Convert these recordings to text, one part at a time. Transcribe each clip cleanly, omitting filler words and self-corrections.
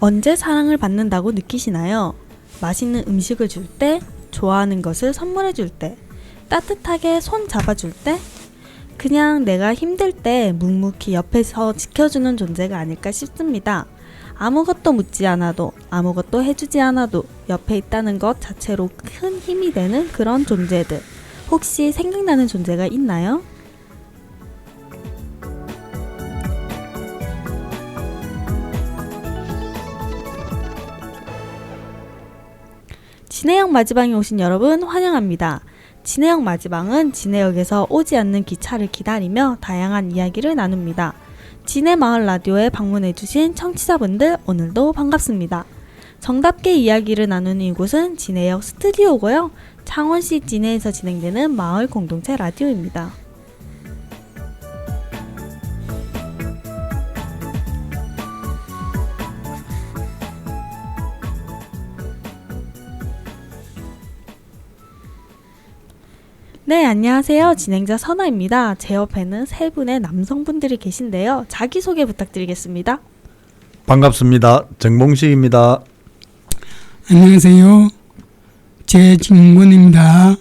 언제 사랑을 받는다고 느끼시나요? 맛있는 음식을 줄 때, 좋아하는 것을 선물해 줄 때, 따뜻하게 손 잡아줄 때, 그냥 내가 힘들 때 묵묵히 옆에서 지켜주는 존재가 아닐까 싶습니다. 아무것도 묻지 않아도, 아무것도 해주지 않아도 옆에 있다는 것 자체로 큰 힘이 되는 그런 존재들. 혹시 생각나는 존재가 있나요? 진해역 마지방에 오신 여러분 환영합니다. 진해역 마지방은 진해역에서 오지 않는 기차를 기다리며 다양한 이야기를 나눕니다. 진해마을 라디오에 방문해주신 청취자분들 오늘도 반갑습니다. 정답게 이야기를 나누는 이곳은 진해역 스튜디오고요. 창원시 진해에서 진행되는 마을 공동체 라디오입니다. 네, 안녕하세요. 진행자 선아입니다. 제 옆에는 세 분의 남성분들이 계신데요. 자기소개 부탁드리겠습니다. 반갑습니다. 정봉식입니다. 안녕하세요. 제진군입니다.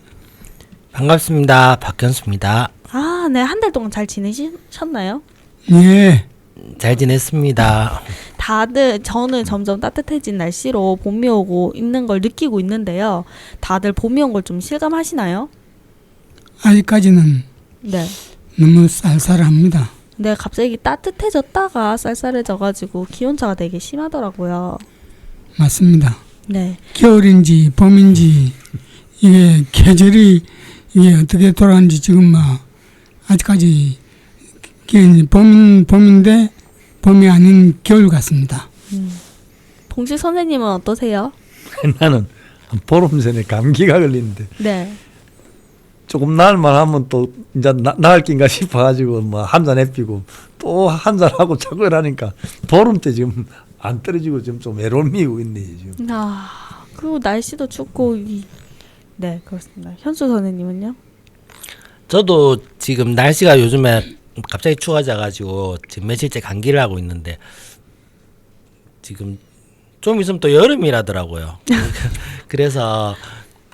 반갑습니다. 박현수입니다. 아, 네. 한 달 동안 잘 지내셨나요? 예, 잘 지냈습니다. 다들 저는 점점 따뜻해진 날씨로 봄이 오고 있는 걸 느끼고 있는데요. 다들 봄이 온 걸 좀 실감하시나요? 아직까지는 네. 너무 쌀쌀합니다. 네, 갑자기 따뜻해졌다가 쌀쌀해져가지고 기온차가 되게 심하더라고요. 맞습니다. 네. 겨울인지 봄인지 이게 계절이 이게 어떻게 돌아가는지 지금 아직까지 봄인데 봄이 아닌 겨울 같습니다. 봉식 선생님은 어떠세요? 나는 보름 전에 감기가 걸리는데 네. 조금 나을만 하면 또 이제 나을 낀가 싶어가지고 뭐 한잔 해피고 또 한잔 하고 자꾸 이러니까 보름 때 지금 안 떨어지고 지금 좀 외로움이고 있네 지금. 아, 그리고 날씨도 춥고 네, 그렇습니다. 현수 선생님은요? 저도 지금 날씨가 요즘에 갑자기 추워져가지고 지금 며칠째 감기를 하고 있는데 지금 좀 있으면 또 여름이라더라고요. 그래서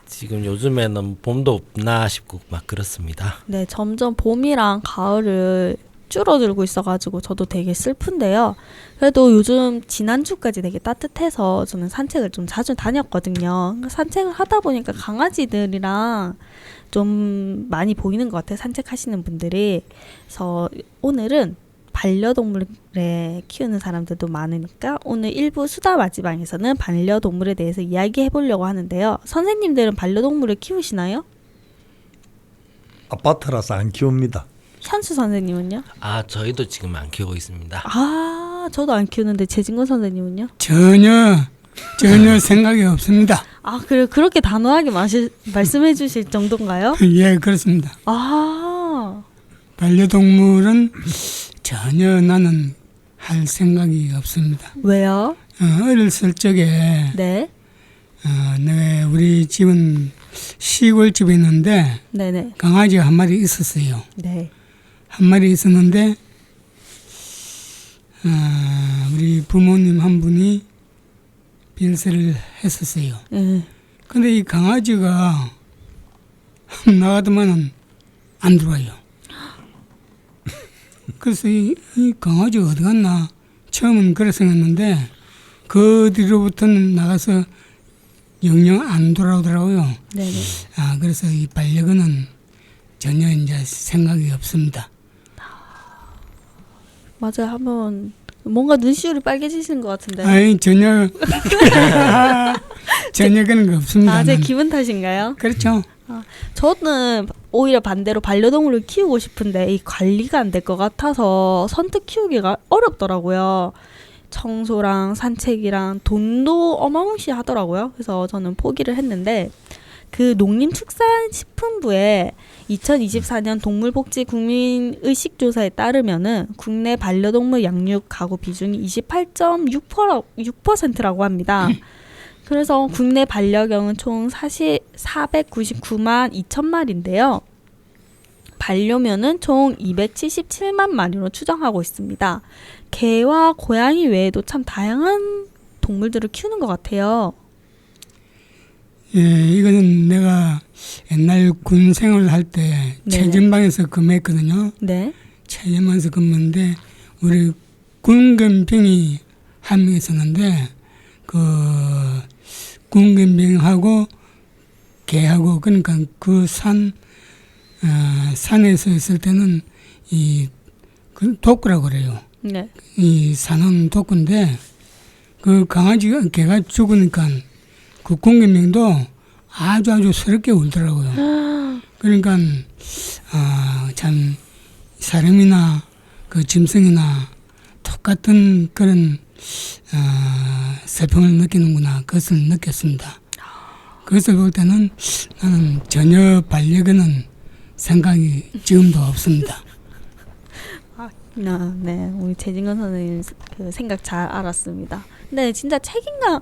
지금 요즘에는 봄도 없나 싶고 막 그렇습니다. 네, 점점 봄이랑 가을을 줄어들고 있어가지고 저도 되게 슬픈데요. 그래도 요즘 지난주까지 되게 따뜻해서 저는 산책을 좀 자주 다녔거든요. 산책을 하다 보니까 강아지들이랑 좀 많이 보이는 것 같아요. 산책하시는 분들이. 그래서 오늘은 반려동물에 키우는 사람들도 많으니까 오늘 일부 수다 마지방에서는 반려동물에 대해서 이야기해 보려고 하는데요. 선생님들은 반려동물을 키우시나요? 아파트라서 안 키웁니다. 현수 선생님은요? 아, 저희도 지금 안 키우고 있습니다. 아, 저도 안 키우는데 재진권 선생님은요? 전혀 생각이 없습니다. 아, 그래, 그렇게 단호하게 말씀해 주실 정도인가요? 예, 그렇습니다. 아, 반려동물은 전혀 나는 할 생각이 없습니다. 왜요? 어렸을 적에 네, 네, 우리 집은 시골집에 있는데 네네, 강아지가 한 마리 있었어요. 네, 한 마리 있었는데 우리 부모님 한 분이 빌세를 했었어요. 네. 근데 이 강아지가 나가더만은 안 들어와요. 그래서 이 강아지가 어디 갔나 처음은 그래 생각했는데 그 뒤로부터는 나가서 영영 안 돌아오더라고요. 네네. 그래서 이 반려견은 전혀 이제 생각이 없습니다. 맞아요. 한번 뭔가 눈시울이 빨개지시는 것 같은데. 아니 전혀 그런 거 없습니다. 아, 제 나는. 기분 탓인가요? 그렇죠. 저는 오히려 반대로 반려동물을 키우고 싶은데 이 관리가 안 될 것 같아서 선뜻 키우기가 어렵더라고요. 청소랑 산책이랑 돈도 어마무시하더라고요. 그래서 저는 포기를 했는데 그 농림축산식품부의 2024년 동물복지 국민의식조사에 따르면은 국내 반려동물 양육 가구 비중이 28.6%라고 합니다. 그래서 국내 반려견은 총 499만 2천 마리인데요. 반려묘는 총 277만 마리로 추정하고 있습니다. 개와 고양이 외에도 참 다양한 동물들을 키우는 것 같아요. 예, 이거는 내가 옛날 군 생활을 할 때 네. 체전방에서 근무했거든요. 네. 체전방에서 근무했는데 우리 군견병이 한 명 있었는데 그 군견병하고 개하고 그러니까 그 산에서 있을 때는 그 독구라고 그래요. 네. 이 산은 독구인데 그 강아지가 개가 죽으니까 그 군견병도 아주 서럽게 울더라고요. 그러니까 참 사람이나 그 짐승이나 똑같은 그런 슬픔을 느끼는구나 그것을 느꼈습니다. 그것을 볼 때는 나는 전혀 반려견은 생각이 지금도 없습니다. 네. 우리 재진건 선생님 그 생각 잘 알았습니다. 근데 진짜 책임감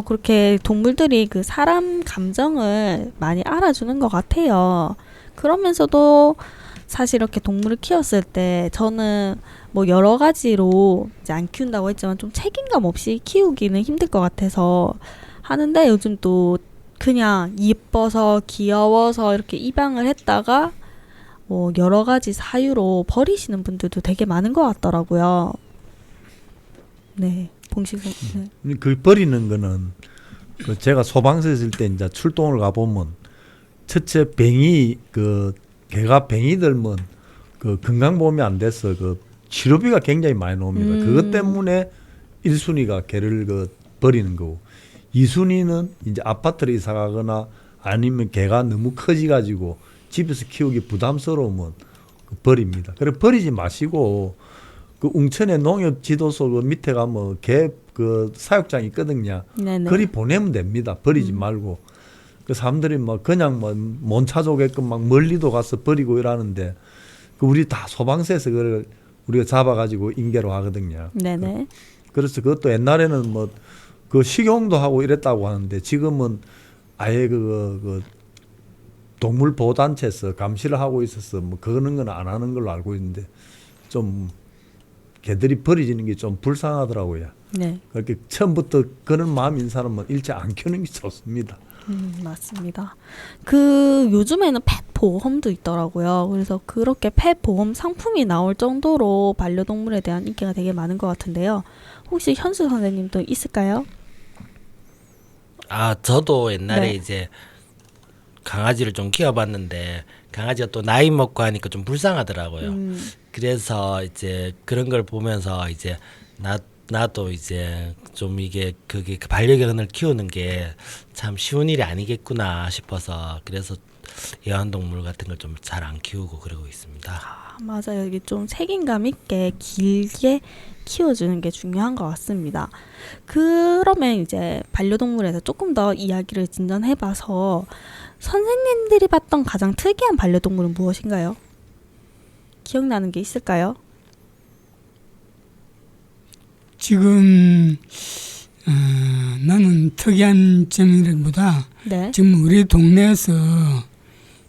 그렇게 동물들이 그 사람 감정을 많이 알아주는 것 같아요. 그러면서도 사실 이렇게 동물을 키웠을 때 저는 뭐 여러 가지로 이제 안 키운다고 했지만 좀 책임감 없이 키우기는 힘들 것 같아서 하는데 요즘 또 그냥 예뻐서 귀여워서 이렇게 입양을 했다가 뭐 여러 가지 사유로 버리시는 분들도 되게 많은 것 같더라고요. 네. 봉식 선생님. 그 버리는 거는 그 제가 소방서에 있을 때 이제 출동을 가보면 첫째 뱅이 그 개가 뱅이 들면 그 건강보험이 안 돼서 그 치료비가 굉장히 많이 나옵니다. 그것 때문에 1순위가 개를 그 버리는 거고 2순위는 이제 아파트를 이사 가거나 아니면 개가 너무 커지 가지고 집에서 키우기 부담스러우면 그 버립니다. 그래 버리지 마시고 그 웅천의 농협 지도소 그 밑에 가면 개 그 사육장 있거든요. 네네. 그리 보내면 됩니다. 버리지 말고. 그 사람들이 뭐 그냥 뭐 못 찾아오게끔 막 멀리도 가서 버리고 이러는데 그 우리 다 소방서에서 그걸 우리가 잡아가지고 인계로 하거든요. 네네. 그래서 그것도 옛날에는 뭐 그 식용도 하고 이랬다고 하는데 지금은 아예 그 동물 보호단체에서 감시를 하고 있어서 뭐 그런 건 안 하는 걸로 알고 있는데 좀 개들이 버려지는 게 좀 불쌍하더라고요. 네. 그렇게 처음부터 그런 마음인 사람은 일체 안 키우는 게 좋습니다. 맞습니다. 그 요즘에는 펫 보험도 있더라고요. 그래서 그렇게 펫 보험 상품이 나올 정도로 반려동물에 대한 인기가 되게 많은 것 같은데요. 혹시 현수 선생님도 있을까요? 저도 옛날에 네. 이제 강아지를 좀 키워봤는데 강아지가 또 나이 먹고 하니까 좀 불쌍하더라고요. 그래서 이제 그런 걸 보면서 이제 나도 이제 좀 이게 그게 반려견을 키우는 게 참 쉬운 일이 아니겠구나 싶어서 그래서 애완동물 같은 걸 좀 잘 안 키우고 그러고 있습니다. 맞아요. 이게 좀 책임감 있게 길게 키워주는 게 중요한 것 같습니다. 그러면 이제 반려동물에서 조금 더 이야기를 진전해봐서 선생님들이 봤던 가장 특이한 반려동물은 무엇인가요? 기억나는 게 있을까요? 지금 나는 특이한 점이라기보다 네. 지금 우리 동네에서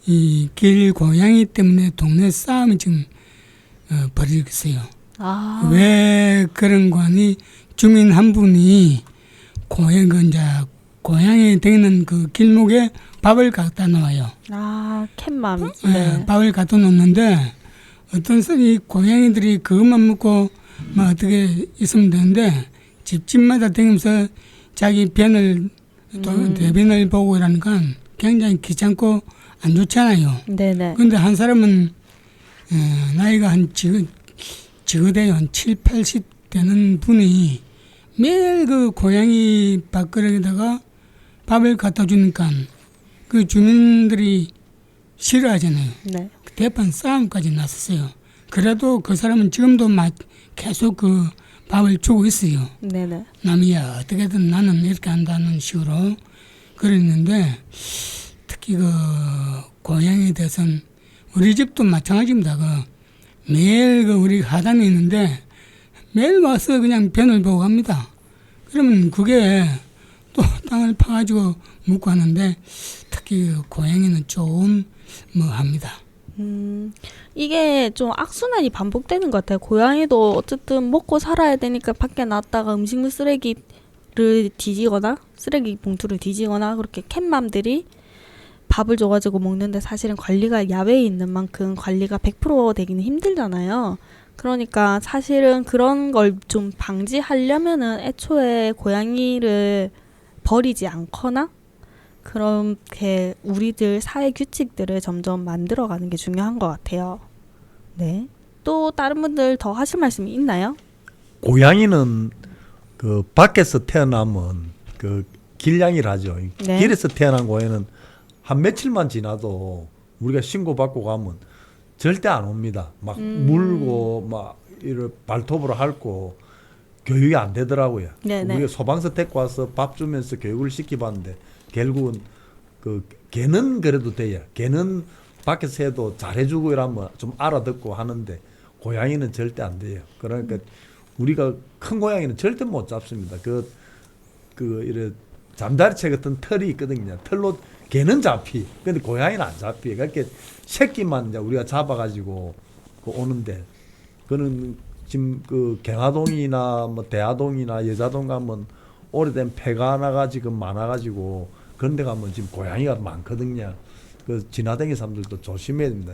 이 길 고양이 때문에 동네 싸움이 지금 벌이고 있어요. 왜 그런 거니? 주민 한 분이 고양이 다니는 그 길목에 밥을 갖다 놓아요. 캣맘. 네. 밥을 갖다 놓는데 어떤 이 고양이들이 그것만 먹고 막 어떻게 있으면 되는데 집집마다 다니면서 자기 변을 또 대변을 보고 이러니까 굉장히 귀찮고 안 좋잖아요. 네네. 근데 한 사람은 나이가 한 지그대요. 한 7, 80 되는 분이 매일 그 고양이 밥그릇에다가 밥을 갖다 주니까 그 주민들이 싫어하잖아요. 네. 대판 싸움까지 났었어요. 그래도 그 사람은 지금도 계속 그 밥을 주고 있어요. 네네. 남이야 어떻게든 나는 이렇게 한다는 식으로 그랬는데 특히 그 고양이에 대해서는 우리 집도 마찬가지입니다. 그 매일 그 우리 하단에 있는데 매일 와서 그냥 변을 보고 갑니다. 그러면 그게 또 땅을 파가지고 묻고 하는데 특히 그 고양이는 좀 뭐 합니다. 이게 좀 악순환이 반복되는 것 같아요. 고양이도 어쨌든 먹고 살아야 되니까 밖에 놨다가 음식물 쓰레기 뒤지거나 쓰레기 봉투를 뒤지거나 그렇게 캣맘들이 밥을 줘가지고 먹는데 사실은 관리가 야외에 있는 만큼 관리가 100% 되기는 힘들잖아요. 그러니까 사실은 그런 걸 좀 방지하려면은 애초에 고양이를 버리지 않거나 그렇게 우리들 사회 규칙들을 점점 만들어가는 게 중요한 것 같아요. 네. 또 다른 분들 더 하실 말씀이 있나요? 고양이는 그 밖에서 태어나면 그 길냥이를 하죠. 네. 길에서 태어난 고양이는 한 며칠만 지나도 우리가 신고받고 가면 절대 안 옵니다. 막 물고 막 이런 발톱으로 핥고 교육이 안 되더라고요. 네네. 우리가 소방서 데리고 와서 밥 주면서 교육을 시켜봤는데 결국은 그 개는 그래도 돼요. 개는 밖에서 해도 잘해주고 이러면 좀 알아듣고 하는데 고양이는 절대 안 돼요. 그러니까 우리가 큰 고양이는 절대 못 잡습니다. 그 이래 잠자리채 같은 털이 있거든요. 털로 개는 잡히. 근데 고양이는 안 잡히. 그렇게 새끼만 이제 우리가 잡아가지고 오는데 그는 지금 그 경화동이나 뭐 대하동이나 여자동 가면 오래된 폐가나가 지금 많아가지고 그런 데 가면 지금 고양이가 많거든요. 그 지나다니는 사람들도 조심해야 됩니다.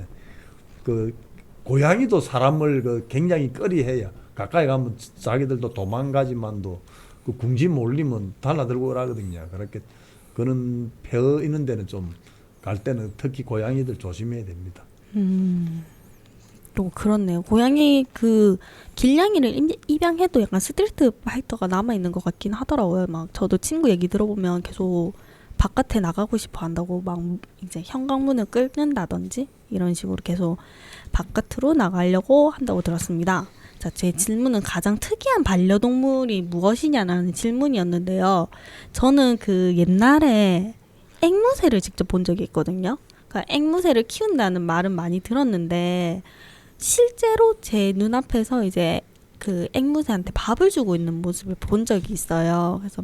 그 고양이도 사람을 그 굉장히 꺼리해요. 가까이 가면 자기들도 도망가지만도 그 궁지 몰리면 달라들고 그러거든요. 그렇게 그는 폐어 있는 데는 좀 갈 때는 특히 고양이들 조심해야 됩니다. 또 그렇네요. 고양이 그 길냥이를 입양해도 약간 스트리트 파이터가 남아 있는 것 같긴 하더라고요. 막 저도 친구 얘기 들어보면 계속 바깥에 나가고 싶어 한다고 막 이제 현관문을 끌는다든지 이런 식으로 계속 바깥으로 나가려고 한다고 들었습니다. 자, 제 질문은 가장 특이한 반려동물이 무엇이냐는 질문이었는데요. 저는 그 옛날에 앵무새를 직접 본 적이 있거든요. 그러니까 앵무새를 키운다는 말은 많이 들었는데 실제로 제 눈앞에서 이제 그 앵무새한테 밥을 주고 있는 모습을 본 적이 있어요. 그래서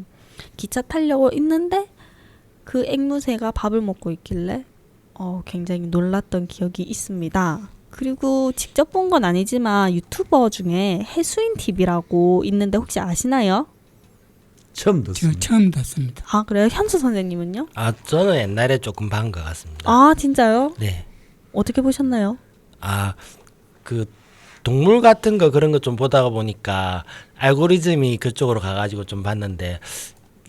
기차 타려고 있는데 그 앵무새가 밥을 먹고 있길래 굉장히 놀랐던 기억이 있습니다. 그리고 직접 본 건 아니지만 유튜버 중에 해수인 TV라고 있는데 혹시 아시나요? 처음 제가 듣습니다. 처음 듣습니다. 아, 그래요? 현수 선생님은요? 아, 저는 옛날에 조금 본 것 같습니다. 아, 진짜요? 네. 어떻게 보셨나요? 아, 그 동물 같은 거 그런 거 좀 보다가 보니까 알고리즘이 그쪽으로 가가지고 좀 봤는데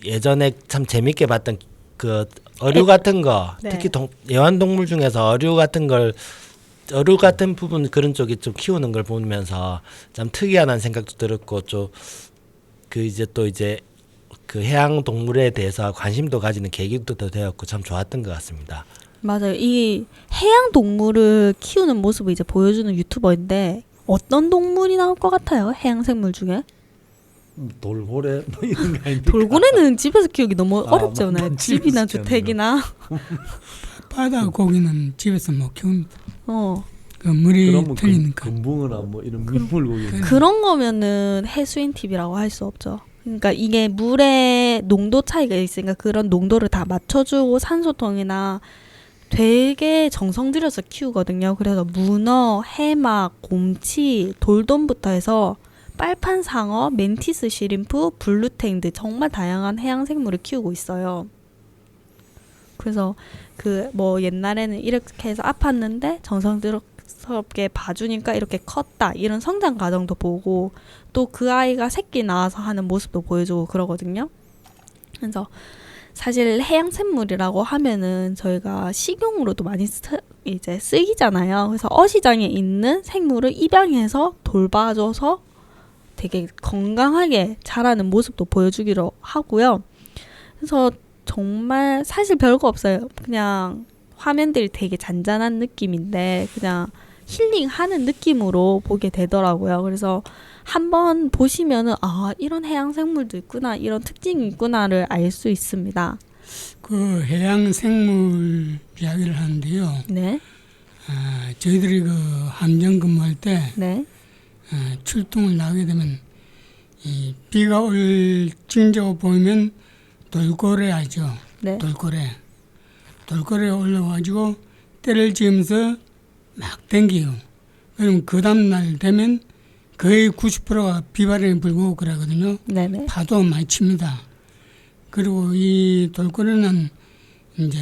예전에 참 재밌게 봤던 그 어류 같은 거 네. 특히 애완동물 중에서 어류 같은 부분 그런 쪽이 좀 키우는 걸 보면서 참 특이하다는 생각도 들었고 좀 그 이제 또 이제 그 해양 동물에 대해서 관심도 가지는 계기도 되었고 참 좋았던 것 같습니다. 맞아요. 이 해양 동물을 키우는 모습을 이제 보여주는 유튜버인데 어떤 동물이 나올 것 같아요? 해양 생물 중에? 돌고래 뭐 이런 거 아닙니까? 돌고래는 집에서 키우기 너무 어렵지 않아요? 집에서 집이나 키우는 주택이나. 바다 고기는 집에서 못 키웁니다. 어. 그 물이 그러면 틀리니까. 금붕어나 뭐 이런 민물고기 그런 거면은 해수인 TV라고 할 수 없죠. 그러니까 이게 물의 농도 차이가 있으니까 그런 농도를 다 맞춰주고 산소통이나 되게 정성 들여서 키우거든요. 그래서 문어, 해막, 곰치, 돌돔부터 해서 빨판 상어, 멘티스 시림프, 블루탱 등 정말 다양한 해양 생물을 키우고 있어요. 그래서 그 뭐 옛날에는 이렇게 해서 아팠는데 정성스럽게 봐주니까 이렇게 컸다 이런 성장 과정도 보고 또 그 아이가 새끼 낳아서 하는 모습도 보여주고 그러거든요. 그래서 사실 해양 생물이라고 하면은 저희가 식용으로도 많이 이제 쓰이잖아요. 그래서 어시장에 있는 생물을 입양해서 돌봐줘서 되게 건강하게 자라는 모습도 보여주기로 하고요. 그래서 정말 사실 별거 없어요. 그냥 화면들이 되게 잔잔한 느낌인데 그냥 힐링하는 느낌으로 보게 되더라고요. 그래서 한번 보시면은 아 이런 해양 생물도 있구나 이런 특징이 있구나를 알 수 있습니다. 그 해양 생물 이야기를 하는데요. 네, 저희들이 그 함정 근무할 때 네, 출동을 나가게 되면 이 비가 올 징조가 보이면 돌고래 알죠? 네, 돌고래 올라와가지고 때를 지으면서 막 땡겨요. 그럼 그 다음날 되면 거의 90%가 비바람이 불고 그러거든요. 네, 네. 파도 많이 칩니다. 그리고 이 돌고래는 이제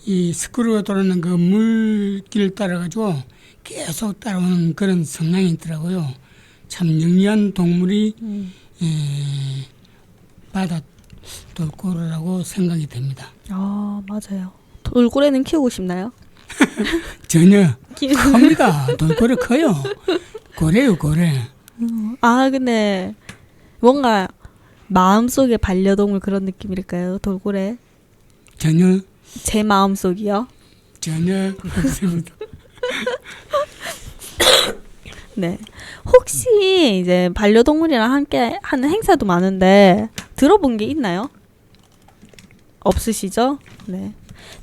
이 스크루가 돌아오는 그 물길 따라가지고 계속 따라오는 그런 성향이 있더라고요. 참 영리한 동물이 바다 돌고래라고 생각이 됩니다. 아, 맞아요. 돌고래는 키우고 싶나요? 전혀 키... 큽니다. 돌고래 커요. 고래요 고래. 아, 근데 뭔가 마음속에 반려동물 그런 느낌일까요? 돌고래? 전혀 제 마음속이요. 전혀 없습니다. 네. 혹시 이제 반려동물이랑 함께 하는 행사도 많은데 들어본 게 있나요? 없으시죠? 네.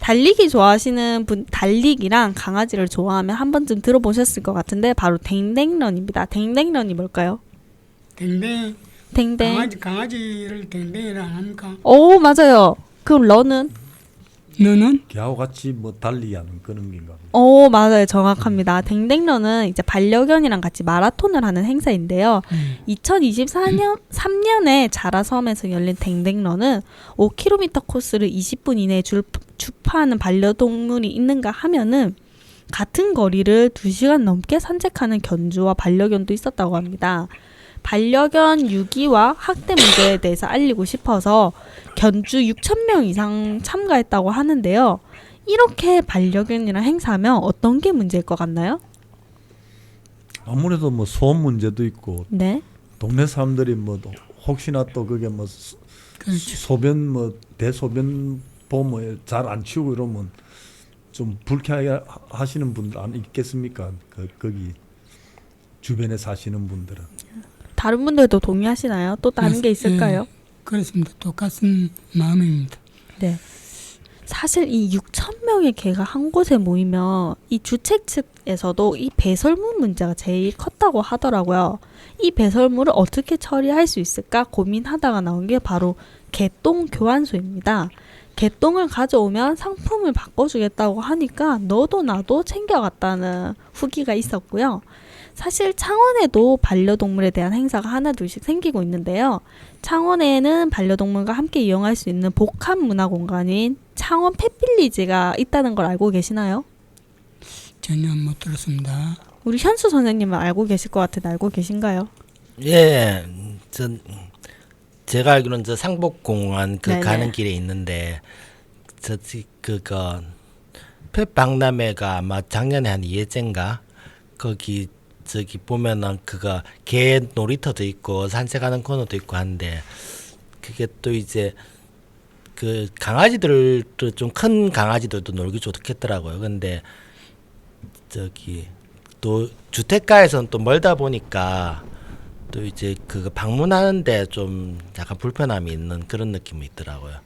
달리기 좋아하시는 분, 달리기랑 강아지를 좋아하면 한 번쯤 들어보셨을 것 같은데 바로 댕댕런입니다. 댕댕런이 뭘까요? 댕댕 댕댕. 강아지를 댕댕이라 안 합니까? 오, 맞아요. 그럼 런은? 너는? 걔하고 같이 뭐 달리기 하는 그런 게인가. 오, 맞아요. 정확합니다. 댕댕런은 이제 반려견이랑 같이 마라톤을 하는 행사인데요. 2024년 3년에 자라섬에서 열린 댕댕런은 5km 코스를 20분 이내에 주파하는 반려동물이 있는가 하면은 같은 거리를 2시간 넘게 산책하는 견주와 반려견도 있었다고 합니다. 반려견 유기와 학대 문제에 대해서 알리고 싶어서 견주 6,000명 이상 참가했다고 하는데요. 이렇게 반려견이랑 행사하면 어떤 게 문제일 것 같나요? 아무래도 뭐 소음 문제도 있고 네. 동네 사람들이 뭐 혹시나 또 그게 뭐 그렇죠. 소변 뭐 대소변 보면 잘 안 치우고 이러면 좀 불쾌하게 하시는 분들 안 있겠습니까? 거기 주변에 사시는 분들은. 다른 분들도 동의하시나요? 또 다른 게 있을까요? 그렇습니다. 똑같은 마음입니다. 네. 사실 이 6,000명의 개가 한 곳에 모이면 이 주최 측에서도 이 배설물 문제가 제일 컸다고 하더라고요. 이 배설물을 어떻게 처리할 수 있을까 고민하다가 나온 게 바로 개똥 교환소입니다. 개똥을 가져오면 상품을 바꿔주겠다고 하니까 너도 나도 챙겨갔다는 후기가 있었고요. 사실 창원에도 반려동물에 대한 행사가 하나둘씩 생기고 있는데요. 창원에는 반려동물과 함께 이용할 수 있는 복합 문화 공간인 창원 펫빌리지가 있다는 걸 알고 계시나요? 전혀 못 들었습니다. 우리 현수 선생님은 알고 계실 것 같은데 알고 계신가요? 예, 제가 알기로는 저 상복공원 그 네네. 가는 길에 있는데 그거 펫박람회가 아마 작년에 한 2회째인가 거기 저기 보면은 그거 개 놀이터도 있고 산책하는 코너도 있고 한데 그게 또 이제 그 강아지들도 좀 큰 강아지들도 놀기 좋겠더라고요. 근데 저기 또 주택가에서는 또 멀다 보니까 또 이제 그거 방문하는데 좀 약간 불편함이 있는 그런 느낌이 있더라고요.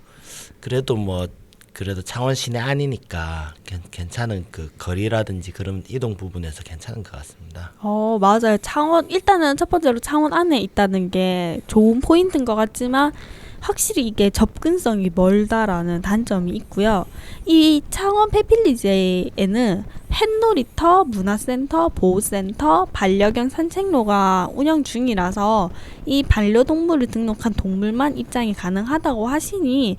그래도 창원 시내 아니니까 괜찮은 그 거리라든지 그런 이동 부분에서 괜찮은 것 같습니다. 맞아요. 창원, 일단은 첫 번째로 창원 안에 있다는 게 좋은 포인트인 것 같지만 확실히 이게 접근성이 멀다라는 단점이 있고요. 이 창원 펫빌리지에는 펫놀이터, 문화센터, 보호센터, 반려견 산책로가 운영 중이라서 이 반려동물을 등록한 동물만 입장이 가능하다고 하시니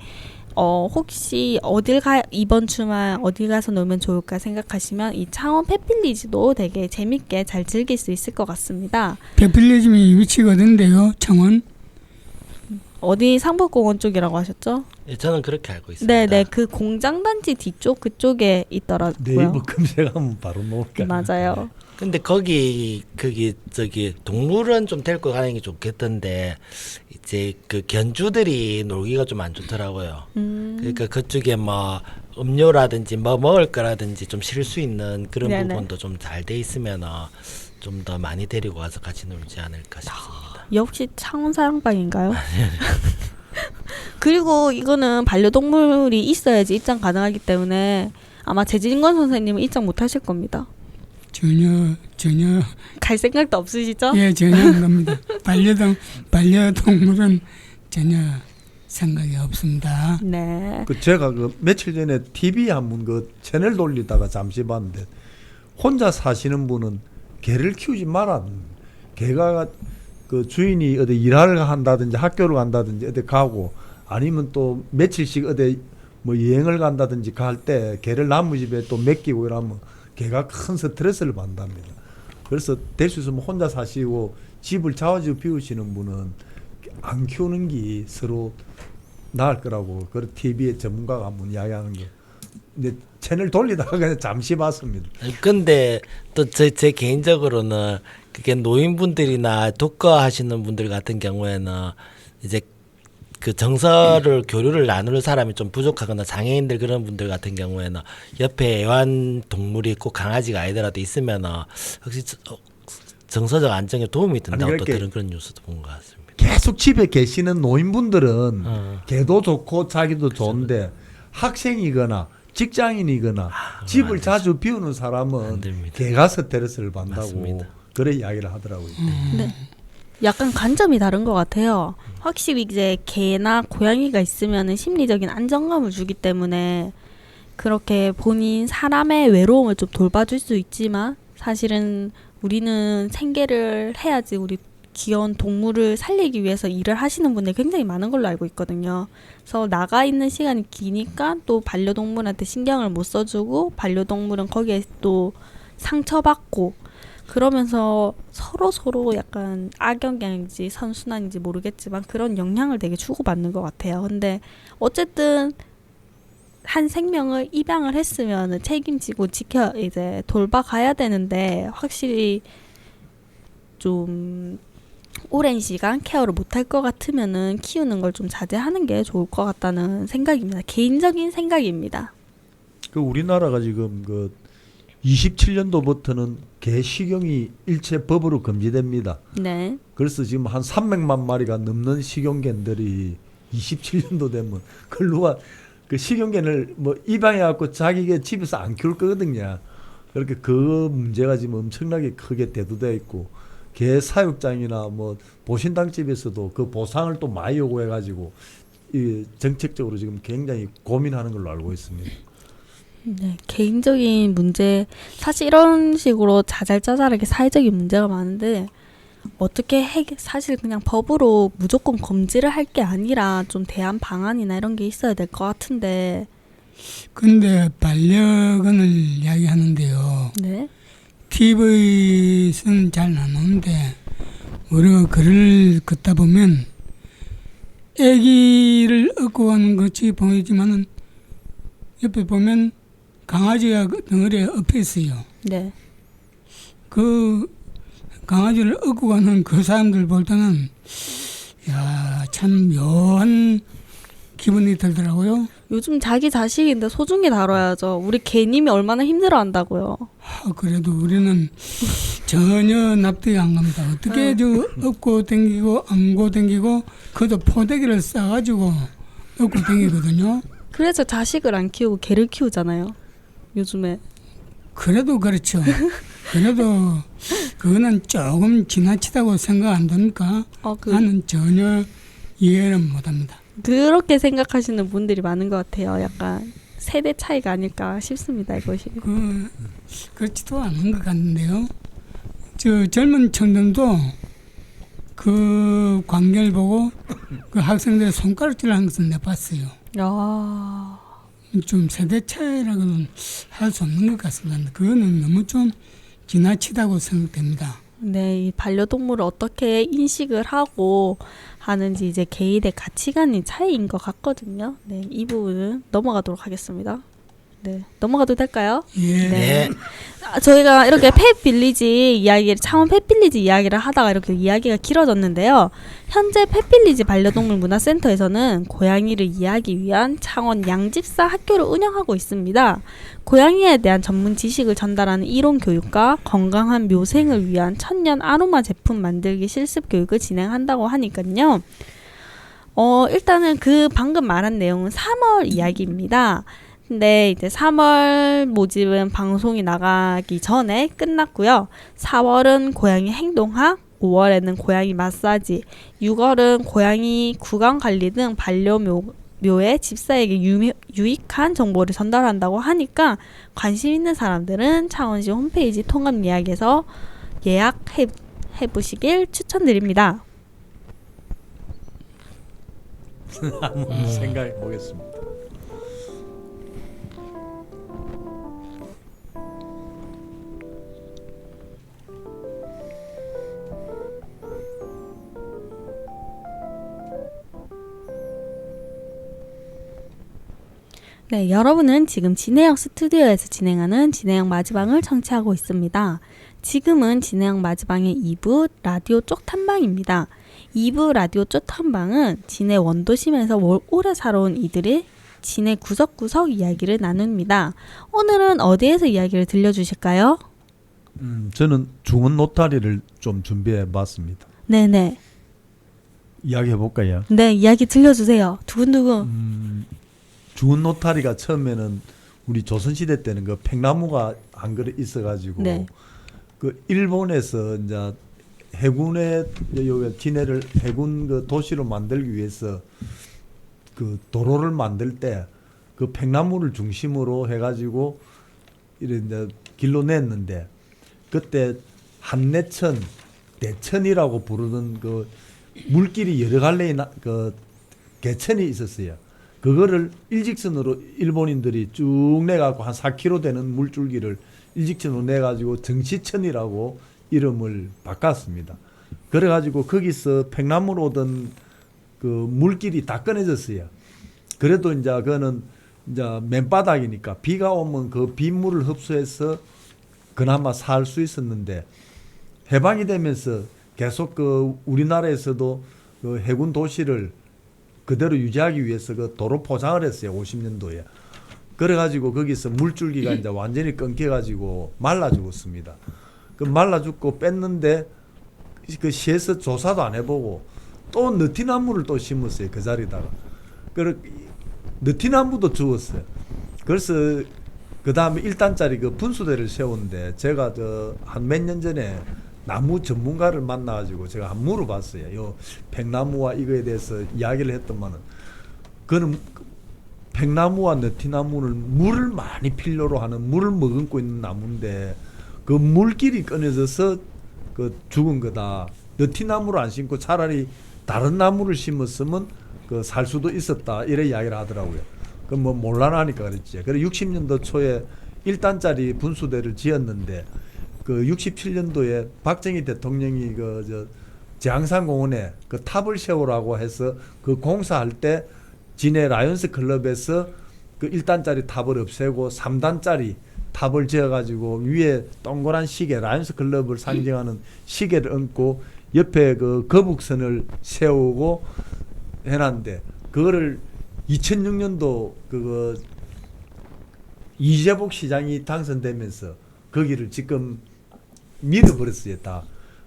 혹시 이번 주말 어딜 가서 놀면 좋을까 생각하시면 이 창원 펫빌리지도 되게 재밌게 잘 즐길 수 있을 것 같습니다. 펫빌리지 위치가 어딘데요? 창원? 어디 상복공원 쪽이라고 하셨죠? 예, 저는 그렇게 알고 있습니다. 네네, 그 공장단지 뒤쪽 그쪽에 있더라고요. 네이버 검색하면 바로 나올까. 맞아요. 근데 거기 저기 동물은 좀 데리고 가는 게 좋겠던데 이제 그 견주들이 놀기가 좀 안 좋더라고요. 그러니까 그쪽에 뭐 음료라든지 뭐 먹을 거라든지 좀 쉴 수 있는 그런 네네. 부분도 좀 잘 돼 있으면 좀 더 많이 데리고 와서 같이 놀지 않을까 싶습니다. 역시 창원 사랑방인가요? 그리고 이거는 반려동물이 있어야지 입장 가능하기 때문에 아마 재진권 선생님은 입장 못 하실 겁니다. 전혀 갈 생각도 없으시죠? 예 전혀 안 갑니다. 반려동물은 전혀 생각이 없습니다. 네. 그 제가 그 며칠 전에 TV 한번 그 채널 돌리다가 잠시 봤는데 혼자 사시는 분은 개를 키우지 마라. 개가 그 주인이 어디 일하러 한다든지 학교를 간다든지 어디 가고 아니면 또 며칠씩 어디 뭐 여행을 간다든지 갈 때 개를 나무집에 또 맡기고 이러면 개가 큰 스트레스를 받는답니다. 그래서 될 수 있으면 혼자 사시고 집을 자주 비우시는 분은 안 키우는 게 서로 나을 거라고 그 TV에 전문가가 한번 이야기하는 거. 근데 채널 돌리다가 그냥 잠시 봤습니다. 근데 또 제 개인적으로는 그게 노인분들이나 독거하시는 분들 같은 경우에는 이제 그 정서를 교류를 나눌 사람이 좀 부족하거나 장애인들 그런 분들 같은 경우에는 옆에 애완동물이 있고 강아지가 아니더라도 있으면은 혹시 정서적 안정에 도움이 된다고 아니, 또 그렇게 그런 뉴스도 본 것 같습니다. 계속 집에 계시는 노인분들은 개도 좋고 자기도 좋은데 학생이거나 직장인이거나 집을 안 되죠. 자주 비우는 사람은 안 됩니다. 개가 스트레스를 받는다고 맞습니다. 그래 이야기를 하더라고요. 네. 약간 관점이 다른 것 같아요. 확실히 이제 개나 고양이가 있으면은 심리적인 안정감을 주기 때문에 그렇게 본인 사람의 외로움을 좀 돌봐줄 수 있지만 사실은 우리는 생계를 해야지 우리 귀여운 동물을 살리기 위해서 일을 하시는 분들이 굉장히 많은 걸로 알고 있거든요. 그래서 나가 있는 시간이 기니까 또 반려동물한테 신경을 못 써주고 반려동물은 거기에 또 상처받고 그러면서 서로 약간 악영향인지 선순환인지 모르겠지만 그런 영향을 되게 주고받는 것 같아요. 근데 어쨌든 한 생명을 입양을 했으면 책임지고 이제 돌봐가야 되는데 확실히 좀 오랜 시간 케어를 못할 것 같으면은 키우는 걸 좀 자제하는 게 좋을 것 같다는 생각입니다. 개인적인 생각입니다. 그 우리나라가 지금 그 27년도부터는 개 식용이 일체 법으로 금지됩니다. 네. 그래서 지금 한 300만 마리가 넘는 식용견들이 27년도 되면 그걸 누가 그 식용견을 뭐 입양해 갖고 자기가 집에서 안 키울 거거든요. 그렇게 그 문제가 지금 엄청나게 크게 대두되어 있고 개 사육장이나 뭐 보신당 집에서도 그 보상을 또 많이 요구해 가지고 이 정책적으로 지금 굉장히 고민하는 걸로 알고 있습니다. 네, 개인적인 문제 사실 이런 식으로 자잘자잘하게 사회적인 문제가 많은데 어떻게 사실 그냥 법으로 무조건 금지를 할 게 아니라 좀 대안 방안이나 이런 게 있어야 될 것 같은데. 근데 반려견을 이야기하는데요. 네. TV에서는 잘 안 나오는데 우리가 글을 긋다 보면 아기를 업고 가는 것이 보이지만은 옆에 보면 강아지가 그 덩어리에 엎여 있어요. 네. 그 강아지를 업고 가는 그 사람들 볼 때는 야, 참 묘한 기분이 들더라고요. 요즘 자기 자식인데 소중히 다뤄야죠. 우리 개님이 얼마나 힘들어한다고요. 그래도 우리는 전혀 납득이 안 갑니다. 어떻게 저 업고 댕기고 안고 댕기고 그것도 포대기를 싸가지고 업고 댕기거든요. 그래서 자식을 안 키우고 개를 키우잖아요. 요즘에. 그래도 그렇죠. 그래도 그거는 조금 지나치다고 생각 안 듭니까? 나는 전혀 이해를 못합니다. 그렇게 생각하시는 분들이 많은 것 같아요. 약간 세대 차이가 아닐까 싶습니다. 이것이. 그렇지도 않은 것 같은데요. 저 젊은 청년도 그 광경을 보고 그 학생들의 손가락질을 하는 것을 내가 봤어요. 아. 좀 세대 차이라고는 할 수 없는 것 같습니다. 그거는 너무 좀 지나치다고 생각됩니다. 네, 이 반려동물을 어떻게 인식을 하고 하는지 이제 개인의 가치관의 차이인 것 같거든요. 네, 이 부분은 넘어가도록 하겠습니다. 네, 넘어가도 될까요? 예. 네. 저희가 이렇게 펫빌리지 이야기를 창원 펫빌리지 이야기를 하다가 이렇게 이야기가 길어졌는데요. 현재 펫빌리지 반려동물 문화센터에서는 고양이를 이해하기 위한 창원 양집사 학교를 운영하고 있습니다. 고양이에 대한 전문 지식을 전달하는 이론 교육과 건강한 묘생을 위한 천년 아로마 제품 만들기 실습 교육을 진행한다고 하니까요. 일단은 그 방금 말한 내용은 3월 이야기입니다. 근데 이제 3월 모집은 방송이 나가기 전에 끝났고요. 4월은 고양이 행동학, 5월에는 고양이 마사지, 6월은 고양이 구강 관리 등 반려묘의 집사에게 유익한 정보를 전달한다고 하니까 관심 있는 사람들은 창원시 홈페이지 통합 예약에서 예약해 보시길 추천드립니다. 한번 생각해 보겠습니다. 네, 여러분은 지금 진해역 스튜디오에서 진행하는 진해역 마지방을 청취하고 있습니다. 지금은 진해역 마지방의 2부 라디오 쪽탐방입니다. 2부 라디오 쪽탐방은 진해 원도심에서 오래 살아온 이들의 진해 구석구석 이야기를 나눕니다. 오늘은 어디에서 이야기를 들려주실까요? 저는 중원 노타리를 좀 준비해 봤습니다. 네네. 이야기해 볼까요? 네, 이야기 들려주세요. 두근두근. 중원 노타리가 처음에는 우리 조선시대 때는 그 팽나무가 안 그래 있어가지고 네. 그 일본에서 이제 해군의 여기 진해를 해군 그 도시로 만들기 위해서 그 도로를 만들 때 그 팽나무를 중심으로 해가지고 이런 이제 길로 냈는데 그때 한내천, 대천이라고 부르는 그 물길이 여러 갈래의 그 개천이 있었어요. 그거를 일직선으로 일본인들이 쭉 내갖고 한 4km 되는 물줄기를 일직선으로 내가지고 정치천이라고 이름을 바꿨습니다. 그래가지고 거기서 팽나무로 오던 그 물길이 다 끊어졌어요. 그래도 이제 그거는 이제 맨바닥이니까 비가 오면 그 빗물을 흡수해서 그나마 살 수 있었는데 해방이 되면서 계속 그 우리나라에서도 그 해군 도시를 그대로 유지하기 위해서 그 도로 포장을 했어요. 50년도에. 그래가지고 거기서 물줄기가 이제 완전히 끊겨가지고 말라 죽었습니다. 그 말라 죽고 뺐는데 그 시에서 조사도 안 해보고 또 느티나무를 또 심었어요. 그 자리다가. 그 느티나무도 죽었어요. 그래서 그 다음에 1단짜리 그 분수대를 세웠는데 제가 저 한 몇 년 전에 나무 전문가를 만나가지고 제가 한번 물어봤어요. 요 팽나무와 이거에 대해서 이야기를 했더만은 그는 팽나무와 느티나무는 물을 많이 필요로 하는 물을 머금고 있는 나무인데 그 물길이 끊어져서 그 죽은 거다. 느티나무를 안 심고 차라리 다른 나무를 심었으면 그 살 수도 있었다. 이래 이야기를 하더라고요. 그 뭐 몰라나니까 그랬지. 그래 60년도 초에 1단짜리 분수대를 지었는데 그 67년도에 박정희 대통령이 그 저 제항산 공원에 그 탑을 세우라고 해서 그 공사할 때 진해 라이온스 클럽에서 그 1단짜리 탑을 없애고 3단짜리 탑을 지어가지고 위에 동그란 시계 라이온스 클럽을 상징하는 시계를 얹고 옆에 그 거북선을 세우고 해놨는데 그거를 2006년도 그거 이재복 시장이 당선되면서 거기를 지금 밀어버렸어요 다.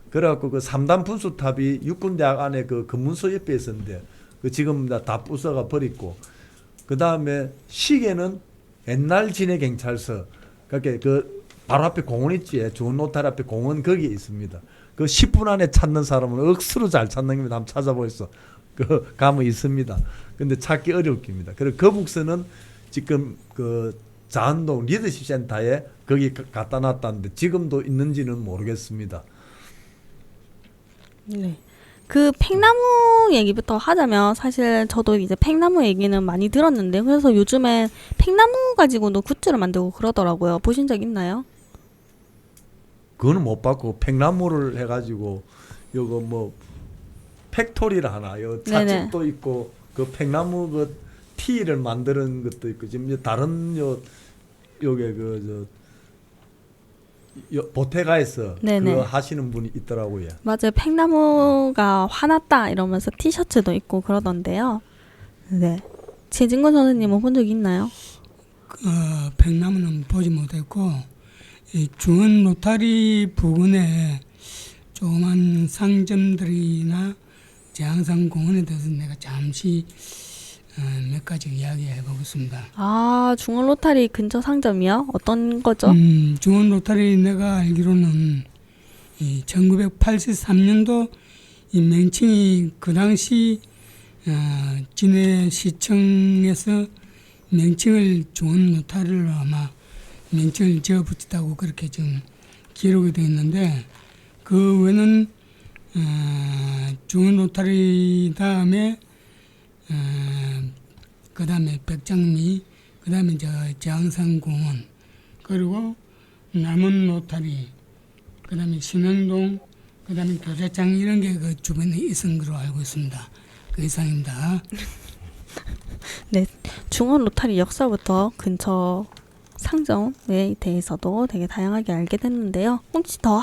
그래갖고 그 3단 분수탑이 육군대학 안에 그 검문소 옆에 있었는데 그 지금 다 부숴가 버리고 그 다음에 시계는 옛날 진해 경찰서 그렇게 그 바로 앞에 공원 있지 좋은 노탈 앞에 공원 거기에 있습니다. 그 10분 안에 찾는 사람은 억수로 잘 찾는 겁니다. 한번 찾아보겠어. 그 가면 있습니다. 근데 찾기 어렵습니다. 그리고 거북선은 지금 그 자한동 리더십 센터에 거기 갖다 놨다는데 지금도 있는지는 모르겠습니다. 네. 그 팽나무 얘기부터 하자면 사실 저도 이제 팽나무 얘기는 많이 들었는데 그래서 요즘에 팽나무 가지고도 굿즈를 만들고 그러더라고요. 보신 적 있나요? 그거는 못 봤고 팽나무를 해가지고 요거 뭐 팩토리를 하나 요 찻집도 있고 그 팽나무 그 티를 만드는 것도 있고 지금 다른 요게 그 저 보테가에서 네네. 그거 하시는 분이 있더라고요. 맞아요. 팽나무가 화났다 이러면서 티셔츠도 있고 그러던데요. 네. 최진권 선생님은 본 적 있나요? 팽나무는 보지 못했고 이 중원 로타리 부근에 조그만 상점들이나 제항산 공원에 대해서 내가 잠시 몇 가지 이야기해 보겠습니다. 아, 중원 로타리 근처 상점이요? 어떤 거죠? 중원 로타리 내가 알기로는 이 1983년도 이 명칭이 그 당시 진해시청에서 명칭을 중원 로타리로 아마 명칭을 지어 붙였다고 그렇게 지금 기록이 되어 있는데 그 외에는 중원 로타리 다음에 그다음에 백장미, 그다음에 저 장산공원, 그리고 남은 노타리, 그다음에 신흥동, 그다음에 교자장 이런 게 그 주변에 있은 걸로 알고 있습니다. 그 이상입니다. 네, 중원 로타리 역사부터 근처 상점에 대해서도 되게 다양하게 알게 됐는데요. 혹시 더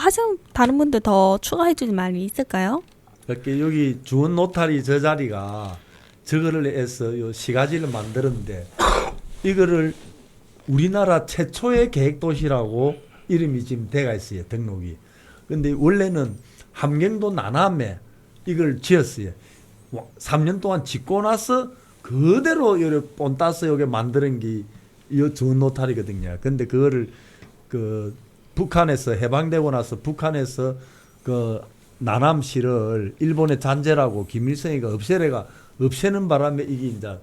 다른 분들 더 추가해 주실 말이 있을까요? 이렇게 여기 주원 노타리 저 자리가 저거를 해서 요 시가지를 만들었는데 이거를 우리나라 최초의 계획도시라고 이름이 지금 돼가 있어요. 등록이. 근데 원래는 함경도 나남에 이걸 지었어요. 3년 동안 짓고 나서 그대로 요래 본 따서 여기 만드는 게 이 주원 노타리거든요. 근데 그거를 그 북한에서 해방되고 나서 북한에서 그 나남시를 일본의 잔재라고 김일성이가 없애는 바람에 이게 이제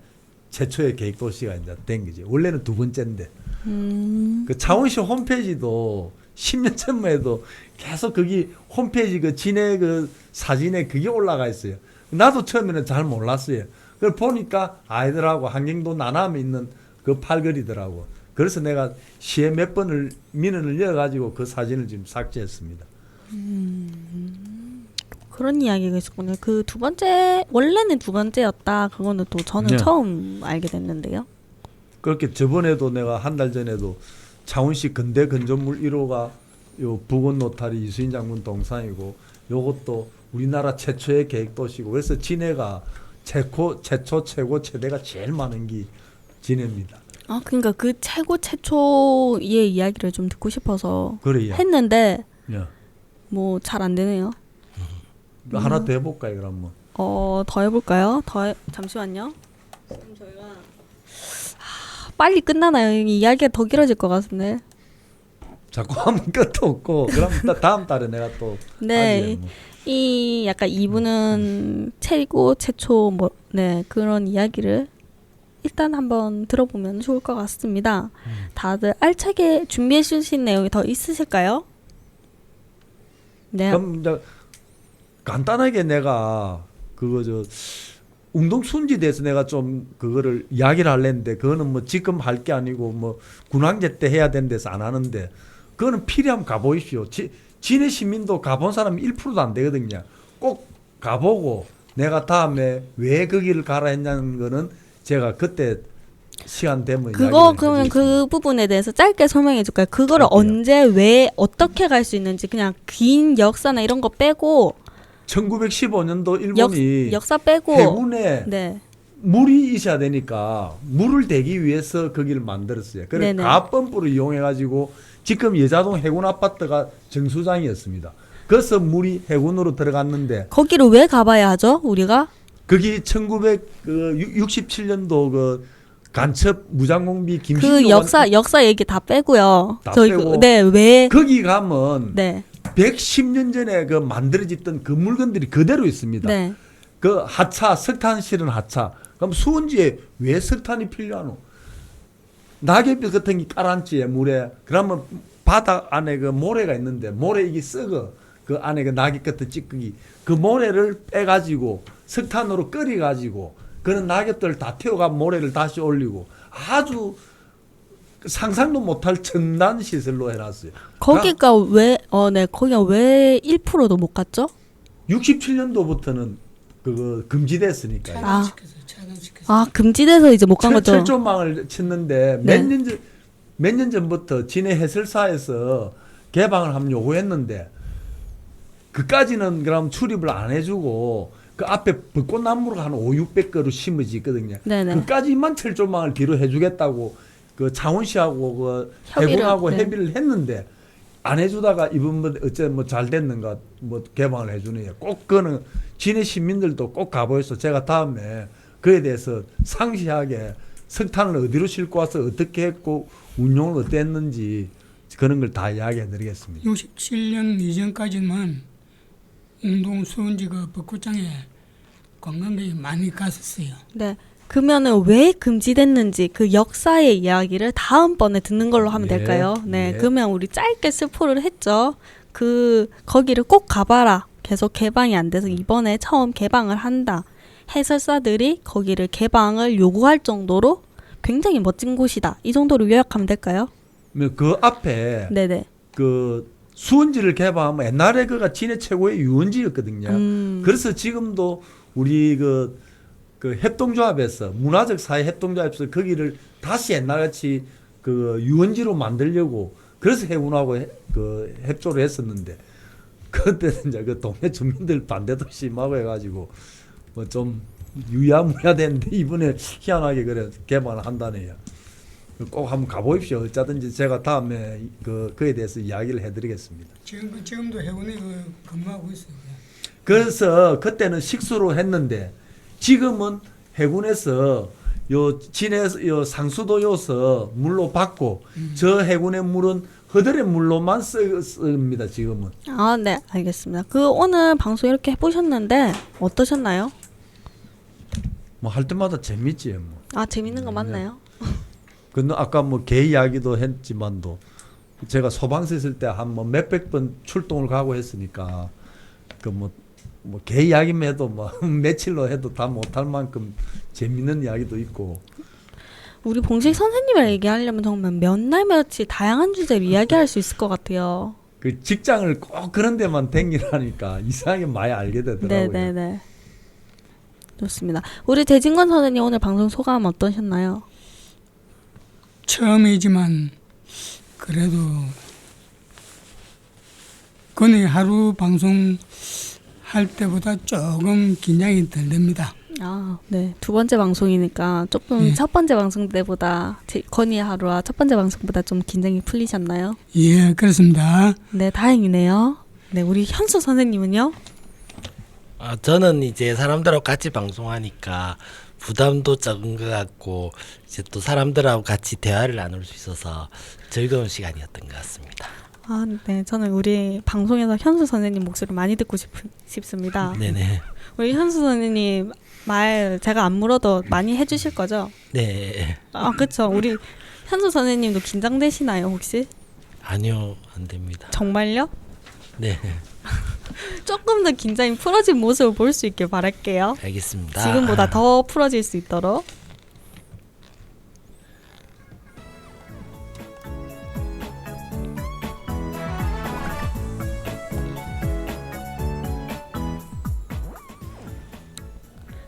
최초의 계획도시가 이제 된 거지. 원래는 두 번째인데. 그 창원시 홈페이지도 10년 전만 해도 계속 거기 홈페이지 그 진해 그 사진에 그게 올라가 있어요. 나도 처음에는 잘 몰랐어요. 그걸 보니까 아이들하고 한경도 나남에 있는 그 팔거리더라고. 그래서 내가 시에 몇 번을 민원을 넣어가지고 그 사진을 지금 삭제했습니다. 그런 이야기가 있었군요. 그 두 번째 원래는 두 번째였다. 그거는 또 저는 네. 처음 알게 됐는데요. 그렇게 저번에도 내가 한 달 전에도 창원시 근대 건조물 1호가 요 북원 노타리 이수인 장군 동상이고 요것도 우리나라 최초의 계획도시고 그래서 진해가 최초 최고 최대가 제일 많은 게 진해입니다. 아, 그러니까 그 최초의 이야기를 좀 듣고 싶어서 그래요. 했는데 예. 뭐 잘 안 되네요. 하나 더 해볼까요, 그럼 뭐? 더 해볼까요? 잠시만요. 지금 저희가 빨리 끝나나요? 이 이야기가 더 길어질 것 같은데. 자꾸 하면 끝도 없고 그럼 다음 달에 내가 또 네. 하지, 뭐. 이 약간 이분은 최초 네, 그런 이야기를 일단 한번 들어보면 좋을 것 같습니다. 다들 알차게 준비해 주신 내용이 더 있으실까요? 네. 그럼 이제 간단하게 내가 그거 저 운동순지에 대해서 내가 좀 그거를 이야기를 하려는데 그거는 뭐 지금 할 게 아니고 뭐 군항제 때 해야 되는 데서 안 하는데 그거는 필요하면 가보십시오. 진해 시민도 가본 사람이 1%도 안 되거든요. 꼭 가보고 내가 다음에 왜 거기를 가라 했냐는 거는 제가 그때 시간 되면 그거 이야기를 그러면 해드리겠습니다. 그 부분에 대해서 짧게 설명해 줄까요? 그거를 짧게요. 언제 왜 어떻게 갈 수 있는지 그냥 긴 역사나 이런 거 빼고 1915년도 일본이 역사 빼고 해군에 네. 물이 있어야 되니까 물을 대기 위해서 거기를 만들었어요. 그래서 네네. 가압펌프를 이용해가지고 지금 여자동 해군 아파트가 정수장이었습니다. 그래서 물이 해군으로 들어갔는데 거기를 왜 가봐야 하죠? 우리가? 거기 1967년도 그 간첩 무장공비 그 김신조 역사 얘기 다 빼고요. 다 저희 빼고. 네, 왜 거기 가면 네. 110년 전에 그 만들어졌던 그 물건들이 그대로 있습니다. 네. 그 하차, 석탄 실은 하차. 그럼 수원지에 왜 석탄이 필요하노? 낙엽 같은 게 깔았지, 물에. 그러면 바닥 안에 그 모래가 있는데, 모래 이게 썩어. 그 안에 그 낙엽 같은 찌꺼기. 그 모래를 빼가지고, 석탄으로 끓여가지고, 그런 낙엽들을 다 태워가 모래를 다시 올리고, 아주 상상도 못할 첨단 시설로 해놨어요. 거기가 거기가 왜 1%도 못 갔죠? 67년도부터는 그거 금지됐으니까요. 차단시켜서. 아, 금지돼서 이제 못 간 거죠. 철조망을 쳤는데 네. 몇 년 전부터 진해 해설사에서 개방을 하면 요구했는데 그까지는 그럼 출입을 안 해주고 그 앞에 벚꽃나무가 한 500~600그루 심어져 있거든요. 네네. 그까지만 철조망을 뒤로 해주겠다고 그 창원시하고 그 해군하고 네. 협의를 했는데 안 해주다가 이번 어째 뭐 잘 됐는가 뭐 개방을 해주네요. 꼭 그거는 진해 시민들도 꼭 가보셔서 제가 다음에 그에 대해서 상세하게 석탄을 어디로 싣고 와서 어떻게 했고 운용을 어떻게 했는지 그런 걸 다 이야기해 드리겠습니다. 67년 이전까지만 운동 수원지 그 벚꽃장에 관광객이 많이 갔었어요. 네. 그러면은 왜 금지됐는지 그 역사의 이야기를 다음번에 듣는 걸로 하면 예, 될까요? 네. 예. 그러면 우리 짧게 스포를 했죠. 거기를 꼭 가봐라. 계속 개방이 안 돼서 이번에 처음 개방을 한다. 해설사들이 거기를 개방을 요구할 정도로 굉장히 멋진 곳이다. 이 정도로 요약하면 될까요? 그 앞에 네네. 그 수원지를 개방하면 옛날에 그가 진해 최고의 유원지였거든요. 그래서 지금도 우리 그 협동조합에서 문화적 사회 협동조합에서 거기를 다시 옛날같이 그 유원지로 만들려고 그래서 해군하고 그 협조를 했었는데 그때는 이제 그 동네 주민들 반대도 심하고 해가지고 뭐 좀 유야무야 됐는데 이번에 희한하게 그래 개방을 한다네요. 꼭 한번 가보십시오. 어쩌든지 제가 다음에 그에 대해서 이야기를 해드리겠습니다. 지금도 해군에 근무하고 있어요. 그래서 그때는 식수로 했는데 지금은 해군에서 요 진해 요 상수도 요서 물로 받고 저 해군의 물은 허들의 물로만 씁니다. 지금은. 아, 네, 알겠습니다. 그 오늘 방송 이렇게 해보셨는데 어떠셨나요? 뭐 할 때마다 재밌지 뭐. 아, 재밌는 거 맞나요? 근데 아까 뭐 개 이야기도 했지만도 제가 소방서 있을 때 한 뭐 몇백 번 출동을 가고 했으니까 그 뭐 개 이야기만 해도 뭐 며칠로 해도 다 못할 만큼 재밌는 이야기도 있고. 우리 봉식 선생님이랑 얘기하려면 정말 몇 날 며칠 다양한 주제로 이야기할 수 있을 것 같아요. 그 직장을 꼭 그런 데만 댕기라니까 이상하게 많이 알게 되더라고요. 네네네. 좋습니다. 우리 대진권 선생님 오늘 방송 소감 어떠셨나요? 처음이지만 그래도 거의 하루 방송 할 때보다 조금 긴장이 덜 됩니다. 아, 네. 두 번째 방송이니까 조금 예. 첫 번째 방송 때보다 건의의 하루와 첫 번째 방송보다 좀 긴장이 풀리셨나요? 예, 그렇습니다. 네, 다행이네요. 네, 우리 현수 선생님은요? 저는 이제 사람들하고 같이 방송하니까 부담도 적은 것 같고 이제 또 사람들하고 같이 대화를 나눌 수 있어서 즐거운 시간이었던 것 같습니다. 아, 네. 저는 우리 방송에서 현수 선생님 목소리 많이 듣고 싶습니다. 네네. 우리 현수 선생님 말 제가 안 물어도 많이 해주실 거죠? 네. 아, 그쵸. 우리 현수 선생님도 긴장되시나요, 혹시? 아니요, 안 됩니다. 정말요? 네. 조금 더 긴장이 풀어진 모습을 볼 수 있길 바랄게요. 알겠습니다. 지금보다 더 풀어질 수 있도록.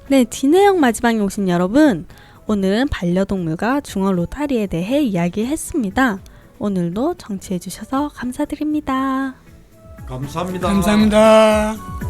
네, 진해역 마지막에 오신 여러분, 오늘은 반려동물과 중어 로타리에 대해 이야기했습니다. 오늘도 청취해 주셔서 감사드립니다. 감사합니다. 감사합니다.